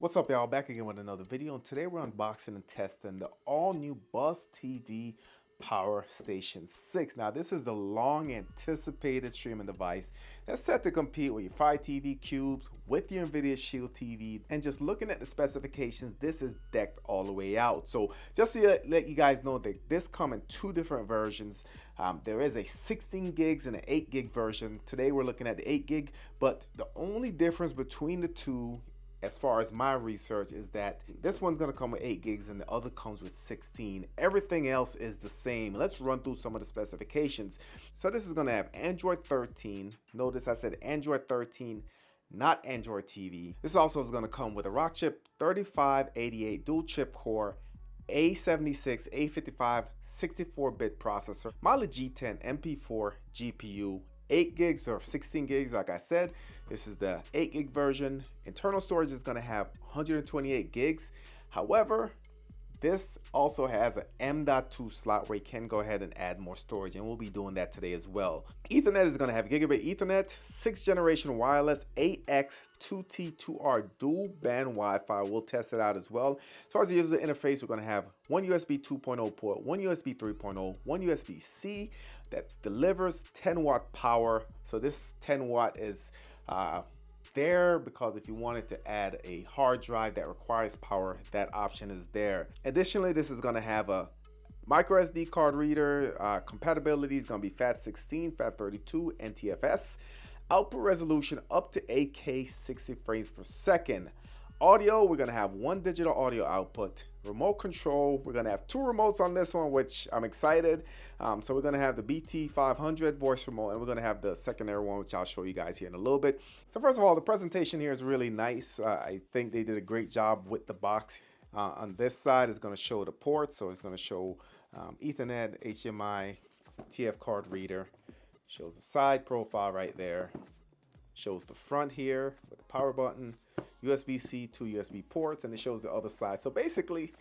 What's up, y'all? Back again with another video, and today we're unboxing and testing the all-new buzztv PowerStation 6. Now, this is the long-anticipated streaming device that's set to compete with your Firetv cubes, with your Nvidia Shield TV, and just looking at the specifications, this is decked all the way out. So, just to let you guys know that this comes in two different versions. There is a 16 gigs and an 8 gig version. Today we're looking at the 8 gig, but the only difference between the two as far as my research is that this one's going to come with 8 gigs and the other comes with 16. Everything else is the same. Let's run through some of the specifications. So this is going to have Android 13. Notice I said Android 13, not Android TV. This also is going to come with a rockchip 3588 dual chip core, A76, A55, 64-bit processor, Mali G10 MP4 GPU, 8 gigs or 16 gigs. Like I said, this is the 8 gig version. Internal storage is going to have 128 gigs. However, this also has an M.2 slot where you can go ahead and add more storage, and we'll be doing that today as well. Ethernet is going to have gigabit Ethernet, 6th generation wireless, 8x2T2R dual band Wi-Fi. We'll test it out as well. As far as the user interface, we're going to have one USB 2.0 port, one USB 3.0, one USB-C that delivers 10 watt power. So this 10 watt is there because if you wanted to add a hard drive that requires power, that option is there. Additionally, this is going to have a micro SD card reader. Compatibility is going to be FAT16, FAT32, NTFS. Output resolution up to 8K 60 frames per second. Audio, we're going to have one digital audio output. Remote control, we're going to have two remotes on this one, which I'm excited. So we're going to have the BT500 voice remote, and we're going to have the secondary one, which I'll show you guys here in a little bit. So first of all, the presentation here is really nice. I think they did a great job with the box. On this side, it's going to show the ports. So it's going to show Ethernet, HDMI, TF card reader. Shows the side profile right there. Shows the front here with the power button. USB-C, two USB ports, and it shows the other side. So basically,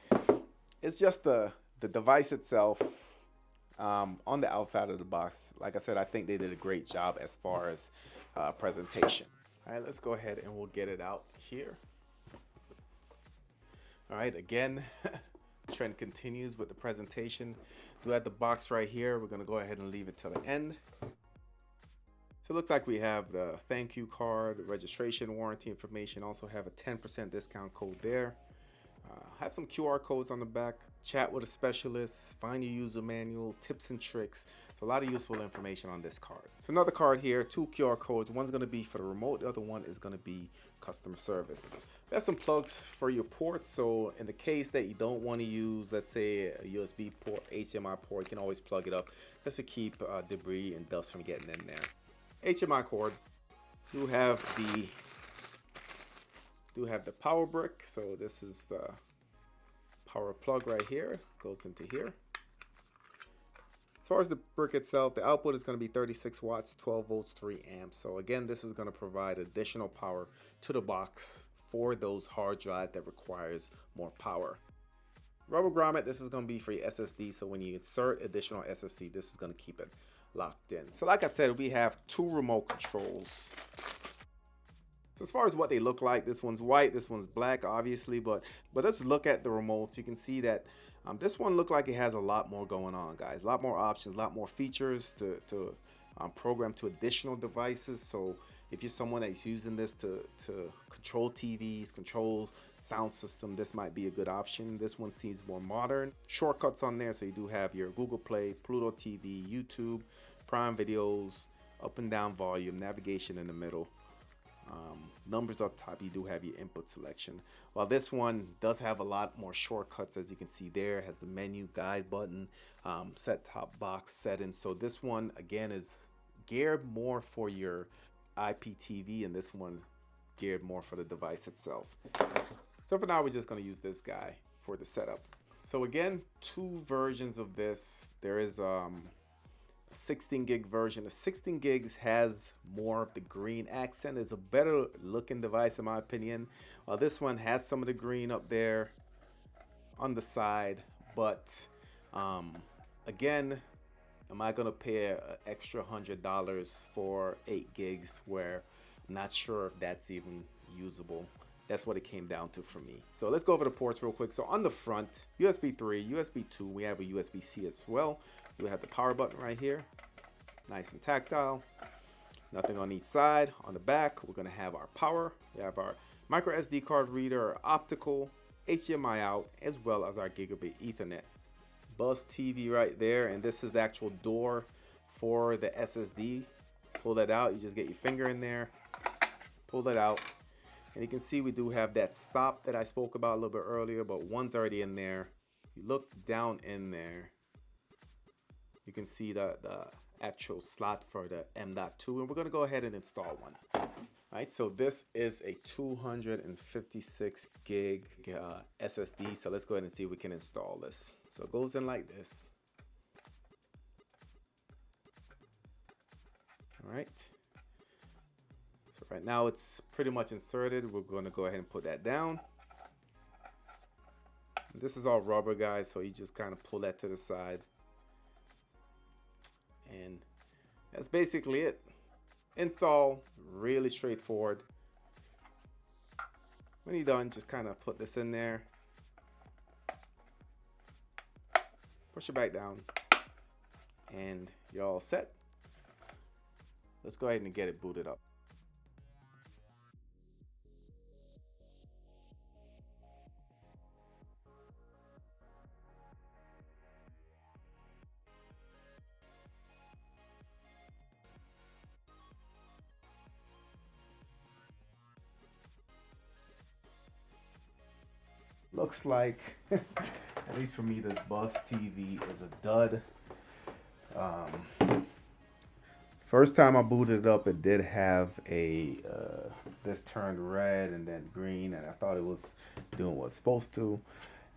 it's just the device itself on the outside of the box. Like I said, I think they did a great job as far as presentation. All right, let's go ahead and we'll get it out here. All right, again, trend continues with the presentation. Do have the box right here. We're going to go ahead and leave it till the end. So it looks like we have the thank you card, registration, warranty information, also have a 10% discount code there. Have some QR codes on the back, chat with a specialist, find your user manuals, tips and tricks. So a lot of useful information on this card. So another card here, two QR codes. One's going to be for the remote, the other one is going to be customer service. We have some plugs for your ports. So in the case that you don't want to use, let's say a USB port, HDMI port, you can always plug it up just to keep debris and dust from getting in there. HDMI cord. Do have the power brick. So this is the power plug right here. Goes into here. As far as the brick itself, the output is going to be 36 watts, 12 volts, 3 amps. So again, this is going to provide additional power to the box for those hard drives that requires more power. Rubber grommet, this is going to be for your SSD. So when you insert additional SSD, this is going to keep it locked in. So like I said, we have two remote controls. So as far as what they look like, this one's white, this one's black, obviously, but let's look at the remotes. You can see that this one looked like it has a lot more going on, guys. A lot more options, a lot more features to program to additional devices. So if you're someone that's using this to control TVs, control sound system, this might be a good option. This one seems more modern. Shortcuts on there, so you do have your Google Play, Pluto TV, YouTube, Prime Videos, up and down volume, navigation in the middle. Numbers up top, you do have your input selection. While this one does have a lot more shortcuts, as you can see there, it has the menu, guide button, set-top box settings. So this one, again, is geared more for your IPTV, and this one geared more for the device itself. So for now, we're just going to use this guy for the setup. So again, two versions of this. There is a 16 gig version. The 16 gigs has more of the green accent. It's a better looking device in my opinion. While this one has some of the green up there on the side, but again, am I gonna pay an extra $100 for 8 gigs where I'm not sure if that's even usable? that's what it came down to for me. So let's go over the ports real quick. So on the front, USB 3, USB 2, we have a USB-C as well. We have the power button right here, nice and tactile. Nothing on each side. On the back, we're going to have our power. We have our micro SD card reader, our optical, HDMI out, as well as our gigabit Ethernet. Buzz TV right there, and this is the actual door for the SSD. Pull that out. You just get your finger in there, pull that out, and you can see we do have that stop that I spoke about a little bit earlier, but one's already in there. You look down in there, you can see the actual slot for the M.2, and we're going to go ahead and install one. All right, so this is a 256 gig SSD, so let's go ahead and see if we can install this. So it goes in like this. All right, so right now it's pretty much inserted. We're going to go ahead and put that down. And this is all rubber, guys, so you just kind of pull that to the side. And that's basically it. Install, really straightforward. When you're done, just kind of put this in there, push it back down, and you're all set. Let's go ahead and get it booted up. Looks like, at least for me, this Buzz TV is a dud. First time I booted it up, it did have a this turned red and then green, and I thought it was doing what it's supposed to,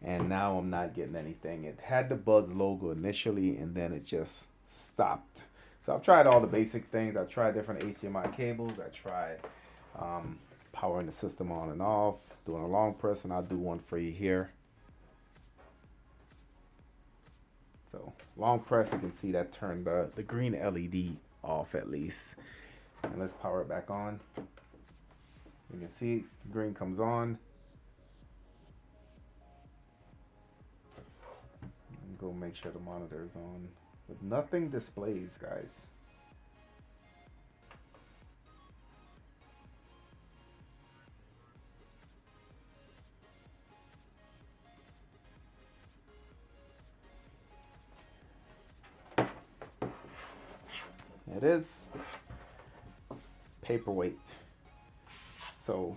and now I'm not getting anything. It had the Buzz logo initially, and then it just stopped. So I've tried all the basic things. I've tried different HDMI cables. I tried powering the system on and off, doing a long press, and I'll do one for you here. So long press, you can see that turned the green LED off at least. And let's power it back on. You can see green comes on. Go make sure the monitor is on. But nothing displays, guys. It is paperweight. So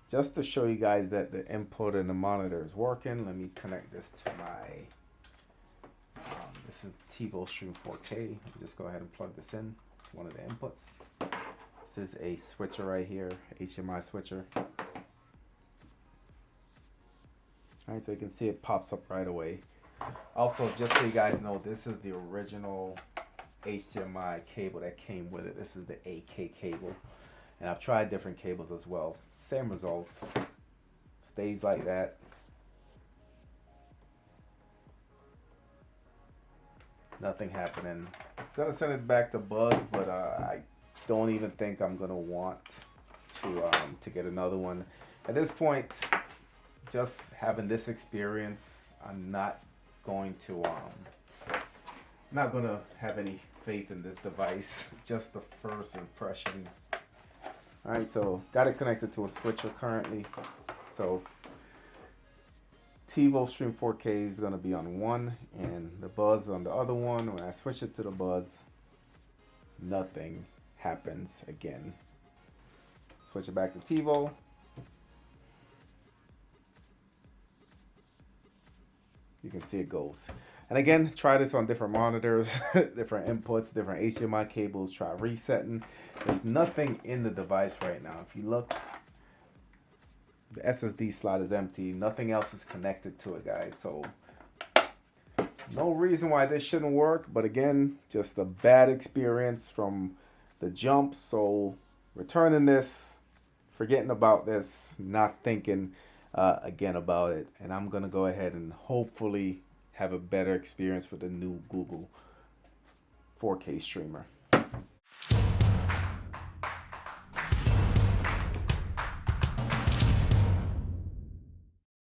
just to show you guys that the input in the monitor is working, let me connect this to my this is TiVo Stream 4K. Just go ahead and plug this in, one of the inputs. This is a switcher right here, HDMI switcher. Alright, so you can see it pops up right away. Also, just so you guys know, this is the original HDMI cable that came with it. This is the AK cable, and I've tried different cables as well. Same results. Stays like that. Nothing happening. Gonna send it back to Buzz, but I don't even think I'm gonna want to get another one at this point. Just having this experience, I'm not going to have any faith in this device. Just the first impression. Alright, so got it connected to a switcher currently. So TiVo Stream 4K is going to be on one and the Buzz on the other one. When I switch it to the Buzz, nothing happens again. Switch it back to TiVo. You can see it goes. And again, try this on different monitors, different inputs, different HDMI cables. Try resetting. There's nothing in the device right now. If you look, the SSD slot is empty. Nothing else is connected to it, guys. So no reason why this shouldn't work. But again, just a bad experience from the jump. So returning this, forgetting about this, not thinking again about it. And I'm going to go ahead and hopefully have a better experience with the new Google 4K streamer.